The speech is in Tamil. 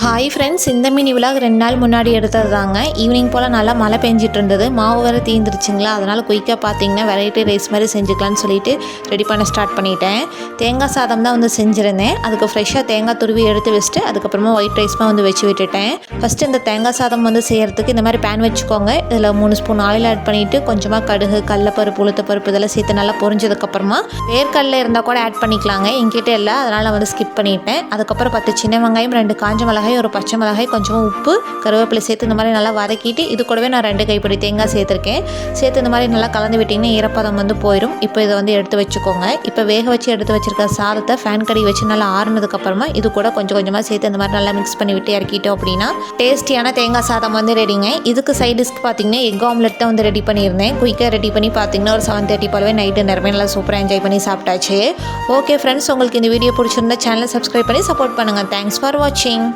ஹாய் ஃப்ரெண்ட்ஸ், இந்த மினி விலாக் 2 நாள் முன்னாடி எடுத்தது தாங்க. ஈவினிங் போல் நல்லா மழை பெஞ்சிட்டு இருந்தது. மாவு வேறு தீந்துருச்சுங்களா, அதனால் குயிக்காக பார்த்தீங்கன்னா வெரைட்டி ரைஸ் மாதிரி செஞ்சுக்கலான்னு சொல்லிட்டு ரெடி பண்ண ஸ்டார்ட் பண்ணிட்டேன். தேங்காய் சாதம் தான் வந்து செஞ்சுருந்தேன். அதுக்கு ஃப்ரெஷ்ஷாக தேங்காய் துருவி எடுத்து வச்சுட்டு அதுக்கப்புறமா ஒயிட் ரைஸ்மாக வந்து வச்சு விட்டுட்டேன். ஃபஸ்ட்டு இந்த தேங்காய் சாதம் வந்து செய்கிறதுக்கு இந்த மாதிரி பேன் வச்சுக்கோங்க. இதில் 3 ஸ்பூன் ஆயில் ஆட் பண்ணிவிட்டு கொஞ்சமாக கடுகு, கடலப்பருப்பு, உளுத்தப்பருப்பு இதெல்லாம் சேர்த்து நல்லா பொரிஞ்சதுக்கப்புறமா வேர்க்கடலை இருந்தால் கூட ஆட் பண்ணிக்கலாங்க. என்கிட்ட இல்லை, அதனால் வந்து ஸ்கிப் பண்ணிட்டேன். அதுக்கப்புறம் 10 சின்ன வெங்காயம், 2 காஞ்ச மிளகாய், ஒரு பச்சை மிளகாய், கொஞ்சமாக உப்பு, கருவேப்பிலை சேர்த்து இந்த மாதிரி நல்லா வதக்கிட்டு இது கூடவே நான் 2 கைப்பிடி தேங்காய் சேர்த்துருக்கேன். சேர்த்து இந்த மாதிரி நல்லா கலந்து விட்டிங்கன்னா ஈரப்பதம் வந்து போயிடும். இப்போ இதை வந்து எடுத்து வச்சுக்கோங்க. இப்போ வேக வச்சு எடுத்து வச்சிருக்க சாதத்தை ஃபேன் கடி வச்சு நல்லா ஆறுனதுக்கப்புறமா இது கூட கொஞ்சம் கொஞ்சமாக சேர்த்து இந்த மாதிரி நல்லா மிக்ஸ் பண்ணி விட்டு இறக்கிட்டோம் அப்படின்னா டேஸ்டியான தேங்காய் சாதம் வந்து ரெடிங்க. இதுக்கு சைடிஸ்க்கு பார்த்தீங்கன்னா எக் ஆம்லெட் தான் வந்து ரெடி பண்ணியிருந்தேன். குயிக்காக ரெடி பண்ணி பார்த்தீங்கன்னா ஒரு 7:30 போலவே நைட்டு நேரமே நல்லா சூப்பராக என்ஜாய் பண்ணி சாப்பிட்டாச்சு. ஓகே ஃப்ரெண்ட்ஸ், உங்களுக்கு இந்த வீடியோ பிடிச்சிருந்தா சேனலை சப்ஸ்கிரைப் பண்ணி சப்போர்ட் பண்ணுங்கள். தேங்க்ஸ் ஃபார் வாட்சிங்.